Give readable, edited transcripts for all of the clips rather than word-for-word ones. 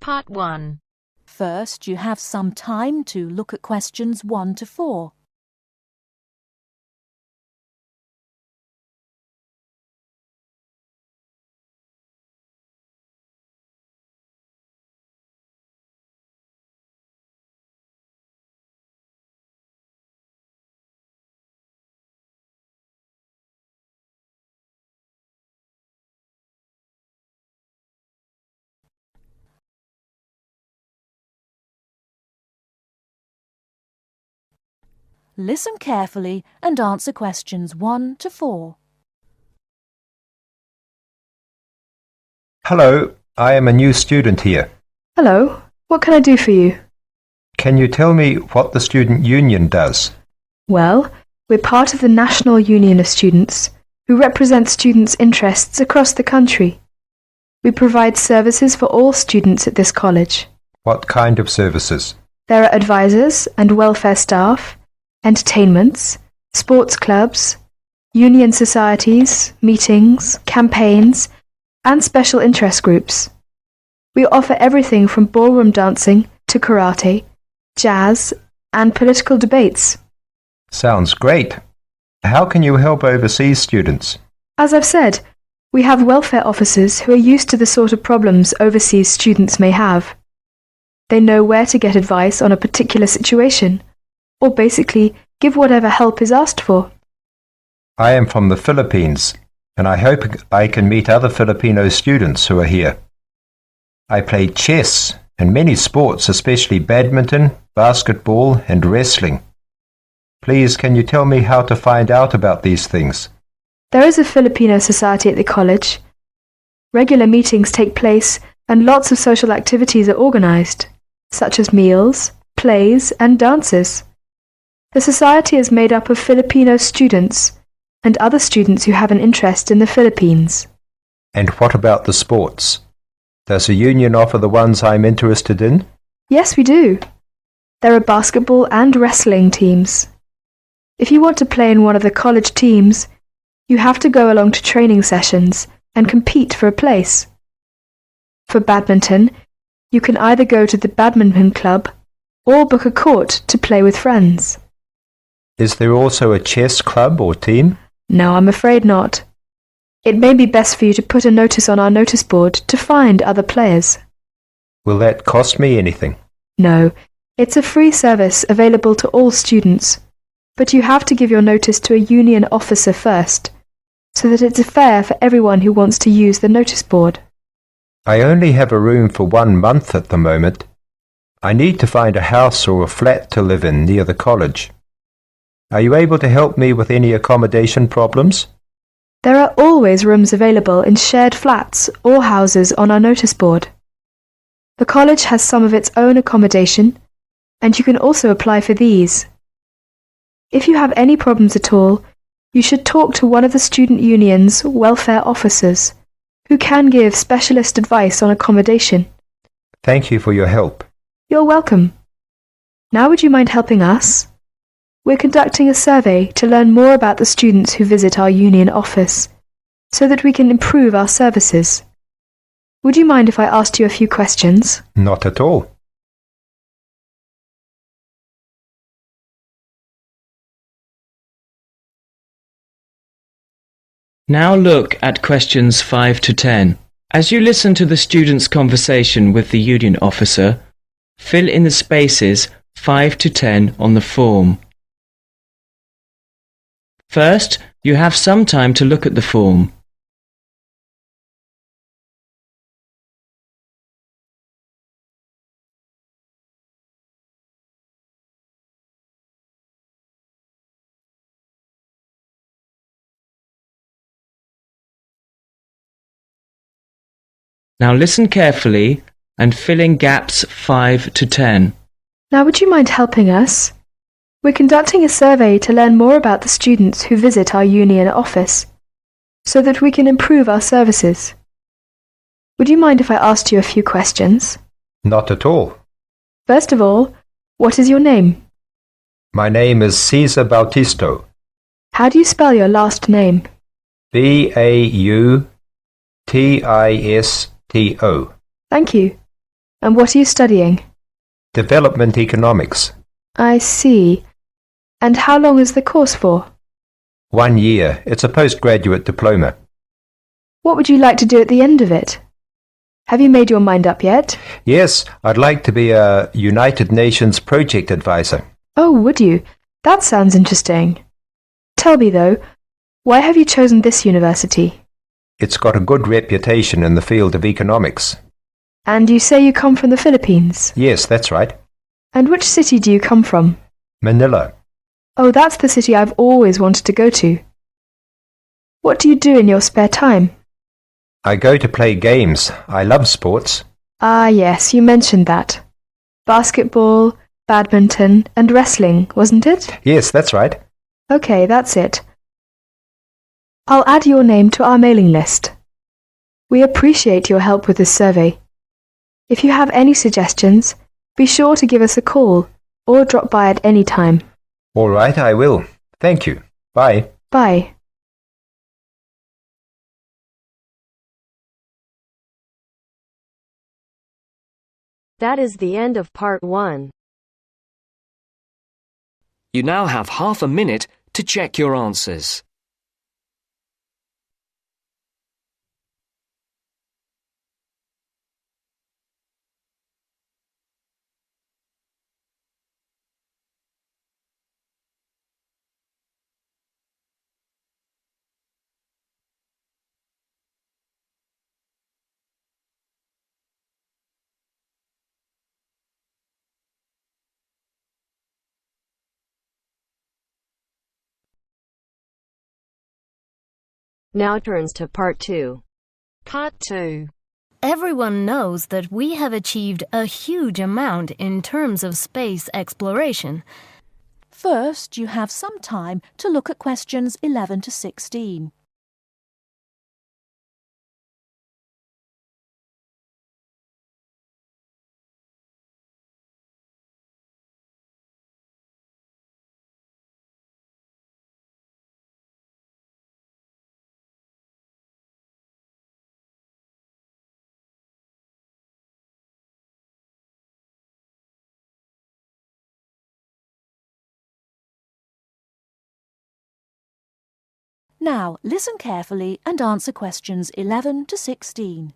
Part 1. First, you have some time to look at questions 1 to 4. Listen carefully and answer questions 1 to 4. Hello, I am a new student here. Hello, what can I do for you? Can you tell me what the student union does? Well, we're part of the National Union of Students, who represent students' interests across the country. We provide services for all students at this college. What kind of services? There are advisors and welfare staff, entertainments, sports clubs, union societies, meetings, campaigns, and special interest groups. We offer everything from ballroom dancing to karate, jazz, and political debates. Sounds great. How can you help overseas students? As I've said, we have welfare officers who are used to the sort of problems overseas students may have. They know where to get advice on a particular situation, or basically give whatever help is asked for. I am from the Philippines, and I hope I can meet other Filipino students who are here. I play chess and many sports, especially badminton, basketball, and wrestling. Please, can you tell me how to find out about these things? There is a Filipino society at the college. Regular meetings take place and lots of social activities are organized, such as meals, plays, and dances. The society is made up of Filipino students and other students who have an interest in the Philippines. And what about the sports? Does the union offer the ones I'm interested in? Yes, we do. There are basketball and wrestling teams. If you want to play in one of the college teams, you have to go along to training sessions and compete for a place. For badminton, you can either go to the badminton club or book a court to play with friends. Is there also a chess club or team? No, I'm afraid not. It may be best for you to put a notice on our notice board to find other players. Will that cost me anything? No, it's a free service available to all students, but you have to give your notice to a union officer first, so that it's fair for everyone who wants to use the notice board. I only have a room for 1 month at the moment. I need to find a house or a flat to live in near the college. Are you able to help me with any accommodation problems? There are always rooms available in shared flats or houses on our notice board. The college has some of its own accommodation, and you can also apply for these. If you have any problems at all, you should talk to one of the student union's welfare officers, who can give specialist advice on accommodation. Thank you for your help. You're welcome. Now would you mind helping us? We're conducting a survey to learn more about the students who visit our union office, so that we can improve our services. Would you mind if I asked you a few questions? Not at all. Now look at questions 5 to 10. As you listen to the student's conversation with the union officer, fill in the spaces 5 to 10 on the form. First, you have some time to look at the form. Now listen carefully and fill in gaps 5 to 10. Now would you mind helping us? We're conducting a survey to learn more about the students who visit our union office, so that we can improve our services. Would you mind if I asked you a few questions? Not at all. First of all, what is your name? My name is Cesar Bautisto. How do you spell your last name? Bautisto. Thank you. And what are you studying? Development economics. I see. And how long is the course for? 1 year. It's a postgraduate diploma. What would you like to do at the end of it? Have you made your mind up yet? Yes, I'd like to be a United Nations project advisor. Oh, would you? That sounds interesting. Tell me though, why have you chosen this university? It's got a good reputation in the field of economics. And you say you come from the Philippines? Yes, that's right. And which city do you come from? Manila. Oh, that's the city I've always wanted to go to. What do you do in your spare time? I go to play games. I love sports. Ah, yes, you mentioned that. Basketball, badminton, and wrestling, wasn't it? Yes, that's right. Okay, that's it. I'll add your name to our mailing list. We appreciate your help with this survey. If you have any suggestions, be sure to give us a call or drop by at any time. All right, I will. Thank you. Bye. Bye. That is the end of part 1. You now have half a minute to check your answers. Now turns to part 2. Part 2. Everyone knows that we have achieved a huge amount in terms of space exploration. First, you have some time to look at questions 11 to 16. Now, listen carefully and answer questions 11 to 16.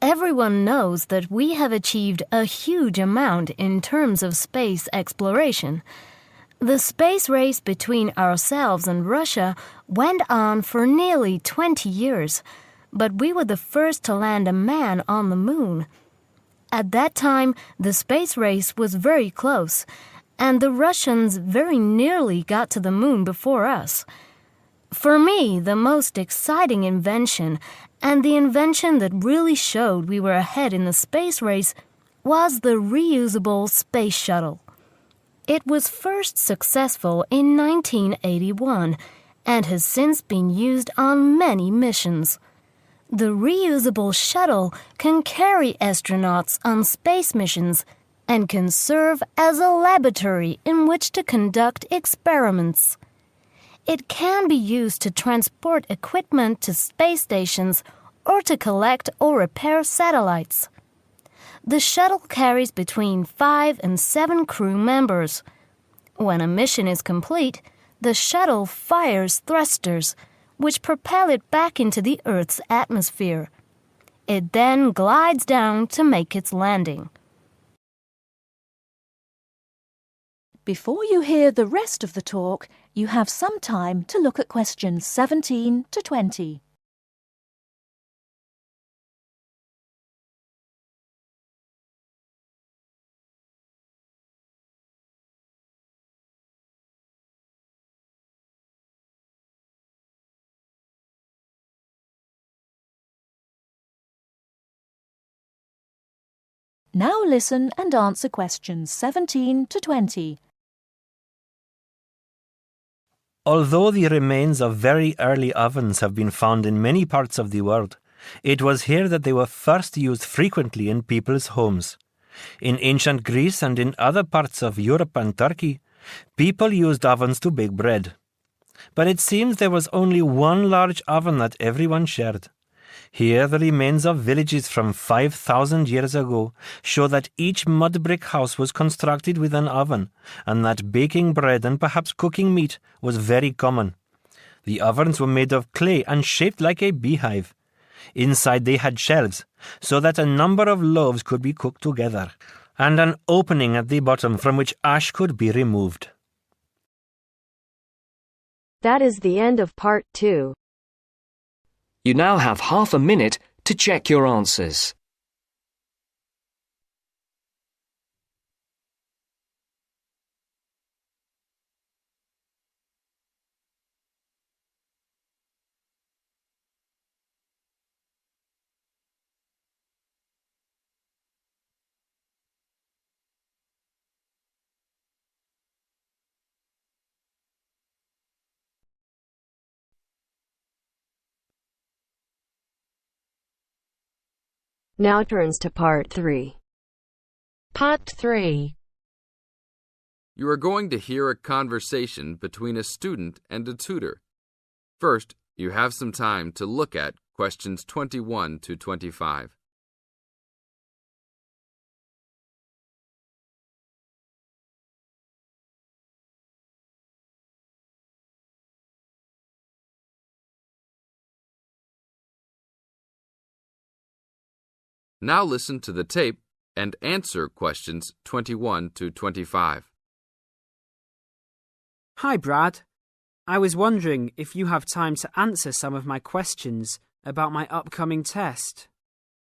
Everyone knows that we have achieved a huge amount in terms of space exploration. The space race between ourselves and Russia went on for nearly 20 years, but we were the first to land a man on the moon. At that time, the space race was very close, and the Russians very nearly got to the moon before us. For me, the most exciting invention, and the invention that really showed we were ahead in the space race, was the reusable space shuttle. It was first successful in 1981 and has since been used on many missions. The reusable shuttle can carry astronauts on space missions and can serve as a laboratory in which to conduct experiments. It can be used to transport equipment to space stations or to collect or repair satellites. The shuttle carries between 5 and 7 crew members. When a mission is complete, the shuttle fires thrusters, which propel it back into the Earth's atmosphere. It then glides down to make its landing. Before you hear the rest of the talk, you have some time to look at questions 17 to 20. Now listen and answer questions 17 to 20. Although the remains of very early ovens have been found in many parts of the world, it was here that they were first used frequently in people's homes. In ancient Greece and in other parts of Europe and Turkey, people used ovens to bake bread. But it seems there was only one large oven that everyone shared. Here, the remains of villages from 5,000 years ago show that each mud brick house was constructed with an oven, and that baking bread and perhaps cooking meat was very common. The ovens were made of clay and shaped like a beehive. Inside they had shelves, so that a number of loaves could be cooked together, and an opening at the bottom from which ash could be removed. That is the end of part 2. You now have half a minute to check your answers. Now turns to part 3. Part 3. You are going to hear a conversation between a student and a tutor. First, you have some time to look at questions 21 to 25. Now listen to the tape and answer questions 21 to 25. Hi, Brad. I was wondering if you have time to answer some of my questions about my upcoming test.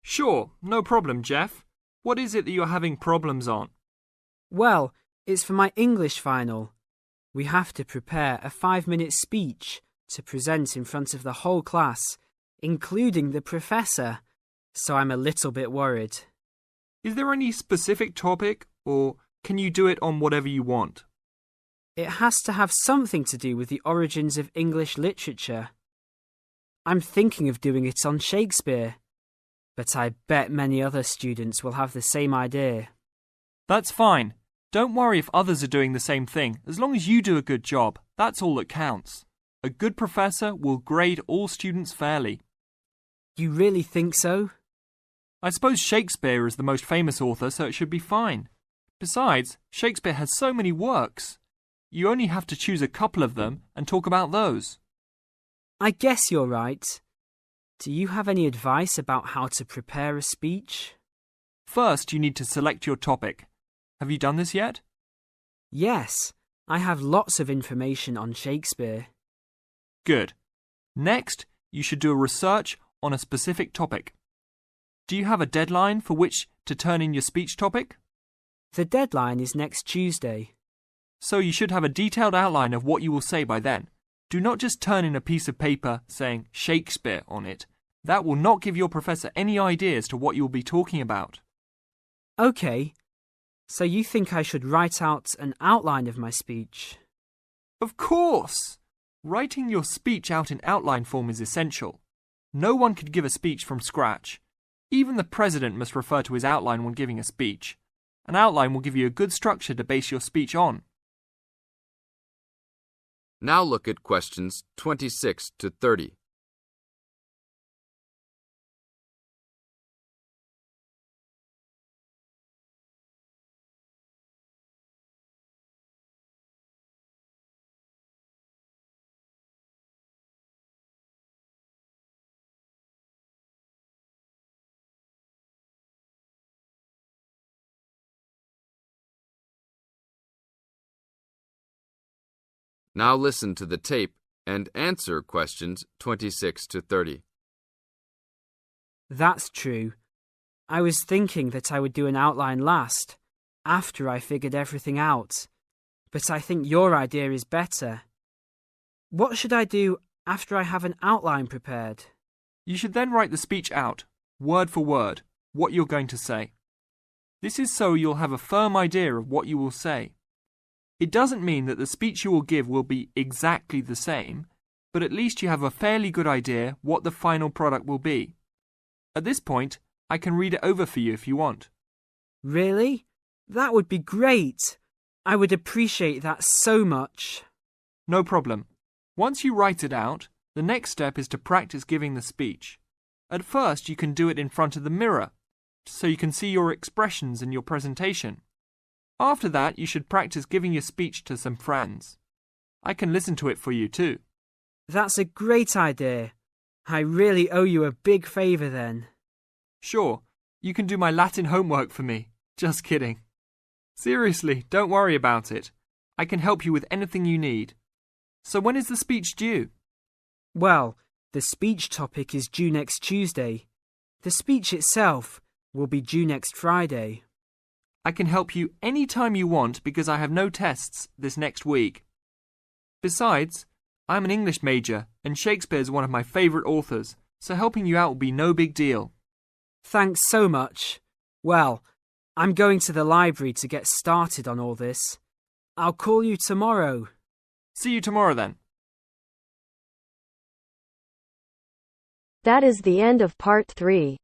Sure, no problem, Jeff. What is it that you're having problems on? Well, it's for my English final. We have to prepare a 5-minute speech to present in front of the whole class, including the professor. So I'm a little bit worried. Is there any specific topic, or can you do it on whatever you want? It has to have something to do with the origins of English literature. I'm thinking of doing it on Shakespeare, but I bet many other students will have the same idea. That's fine. Don't worry if others are doing the same thing. As long as you do a good job, that's all that counts. A good professor will grade all students fairly. You really think so? I suppose Shakespeare is the most famous author, so it should be fine. Besides, Shakespeare has so many works. You only have to choose a couple of them and talk about those. I guess you're right. Do you have any advice about how to prepare a speech? First, you need to select your topic. Have you done this yet? Yes, I have lots of information on Shakespeare. Good. Next, you should do a research on a specific topic. Do you have a deadline for which to turn in your speech topic? The deadline is next Tuesday. So you should have a detailed outline of what you will say by then. Do not just turn in a piece of paper saying Shakespeare on it. That will not give your professor any idea as to what you will be talking about. Okay, so you think I should write out an outline of my speech? Of course! Writing your speech out in outline form is essential. No one could give a speech from scratch. Even the president must refer to his outline when giving a speech. An outline will give you a good structure to base your speech on. Now look at questions 26 to 30. Now listen to the tape and answer questions 26 to 30. That's true. I was thinking that I would do an outline last, after I figured everything out. But I think your idea is better. What should I do after I have an outline prepared? You should then write the speech out, word for word, what you're going to say. This is so you'll have a firm idea of what you will say. It doesn't mean that the speech you will give will be exactly the same, but at least you have a fairly good idea what the final product will be. At this point, I can read it over for you if you want. Really? That would be great. I would appreciate that so much. No problem. Once you write it out, the next step is to practice giving the speech. At first, you can do it in front of the mirror, so you can see your expressions in your presentation. After that, you should practice giving your speech to some friends. I can listen to it for you too. That's a great idea. I really owe you a big favour then. Sure, you can do my Latin homework for me. Just kidding. Seriously, don't worry about it. I can help you with anything you need. So when is the speech due? Well, the speech topic is due next Tuesday. The speech itself will be due next Friday. I can help you any time you want because I have no tests this next week. Besides, I'm an English major and Shakespeare is one of my favourite authors, so helping you out will be no big deal. Thanks so much. Well, I'm going to the library to get started on all this. I'll call you tomorrow. See you tomorrow then. That is the end of part 3.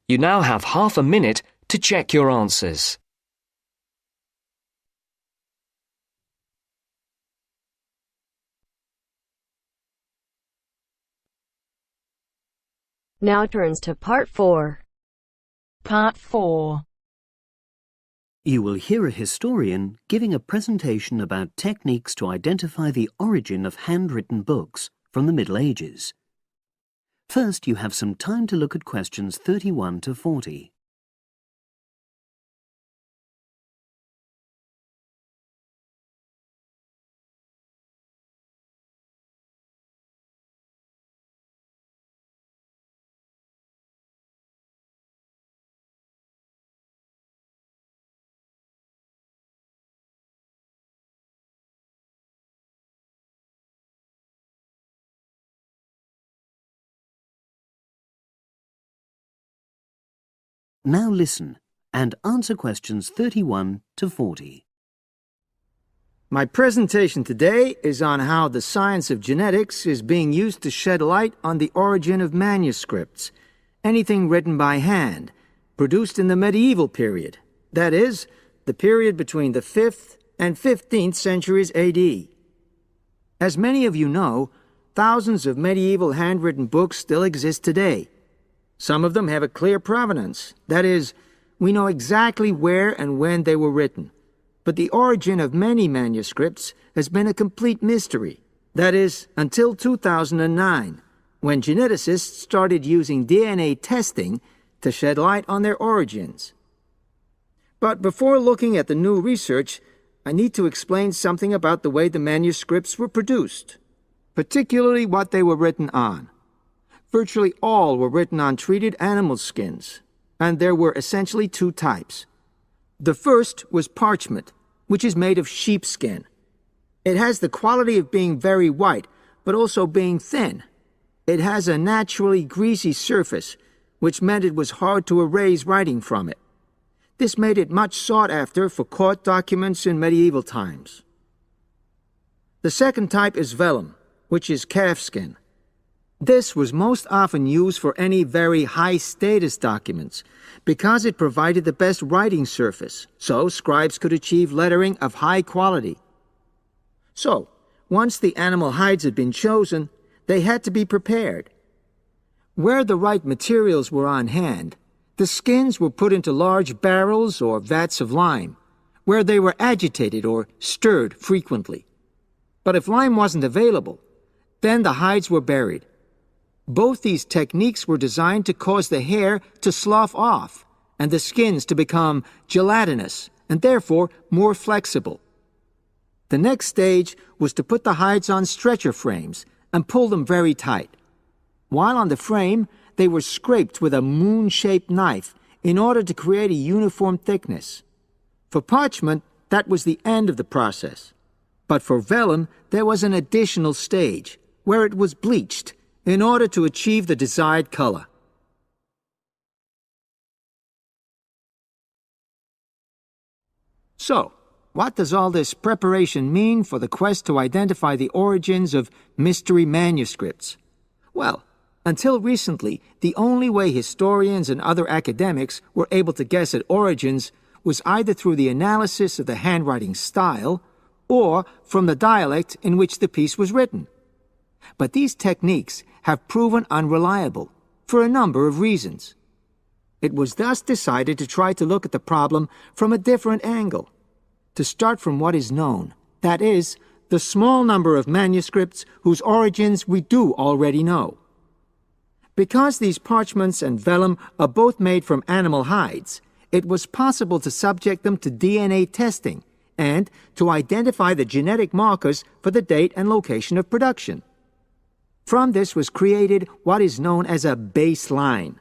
You now have half a minute to check your answers. Now turns to part 4. Part 4. You will hear a historian giving a presentation about techniques to identify the origin of handwritten books from the Middle Ages. First, you have some time to look at questions 31 to 40. Now listen and answer questions 31 to 40. My presentation today is on how the science of genetics is being used to shed light on the origin of manuscripts, anything written by hand, produced in the medieval period, that is, the period between the 5th and 15th centuries AD. As many of you know, thousands of medieval handwritten books still exist today. Some of them have a clear provenance, that is, we know exactly where and when they were written. But the origin of many manuscripts has been a complete mystery, that is, until 2009, when geneticists started using DNA testing to shed light on their origins. But before looking at the new research, I need to explain something about the way the manuscripts were produced, particularly what they were written on. Virtually all were written on treated animal skins, and there were essentially 2 types. The first was parchment, which is made of sheepskin. It has the quality of being very white, but also being thin. It has a naturally greasy surface, which meant it was hard to erase writing from it. This made it much sought after for court documents in medieval times. The second type is vellum, which is calfskin. This was most often used for any very high-status documents because it provided the best writing surface, so scribes could achieve lettering of high quality. So, once the animal hides had been chosen, they had to be prepared. Where the right materials were on hand, the skins were put into large barrels or vats of lime, where they were agitated or stirred frequently. But if lime wasn't available, then the hides were buried. Both these techniques were designed to cause the hair to slough off and the skins to become gelatinous and therefore more flexible. The next stage was to put the hides on stretcher frames and pull them very tight. While on the frame, they were scraped with a moon-shaped knife in order to create a uniform thickness. For parchment, that was the end of the process. But for vellum, there was an additional stage, where it was bleached in order to achieve the desired color. So, what does all this preparation mean for the quest to identify the origins of mystery manuscripts? Well, until recently, the only way historians and other academics were able to guess at origins was either through the analysis of the handwriting style or from the dialect in which the piece was written. But these techniques have proven unreliable for a number of reasons. It was thus decided to try to look at the problem from a different angle, to start from what is known, that is, the small number of manuscripts whose origins we do already know. Because these parchments and vellum are both made from animal hides, it was possible to subject them to DNA testing and to identify the genetic markers for the date and location of production. From this was created what is known as a baseline.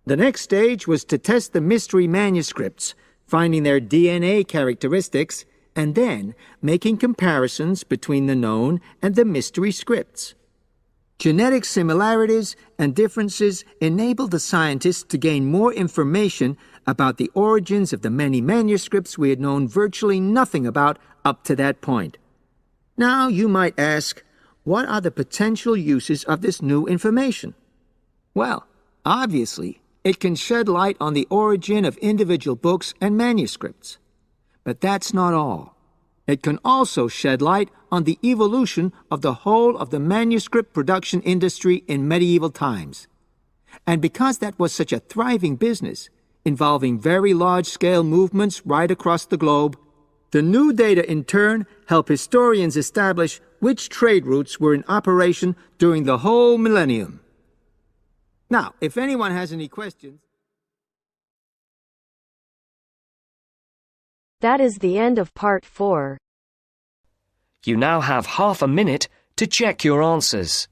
The next stage was to test the mystery manuscripts, finding their DNA characteristics, and then making comparisons between the known and the mystery scripts. Genetic similarities and differences enabled the scientists to gain more information about the origins of the many manuscripts we had known virtually nothing about up to that point. Now you might ask, what are the potential uses of this new information? Well, obviously, it can shed light on the origin of individual books and manuscripts. But that's not all. It can also shed light on the evolution of the whole of the manuscript production industry in medieval times. And because that was such a thriving business, involving very large-scale movements right across the globe, the new data in turn help historians establish which trade routes were in operation during the whole millennium. Now, if anyone has any questions... That is the end of part 4. You now have half a minute to check your answers.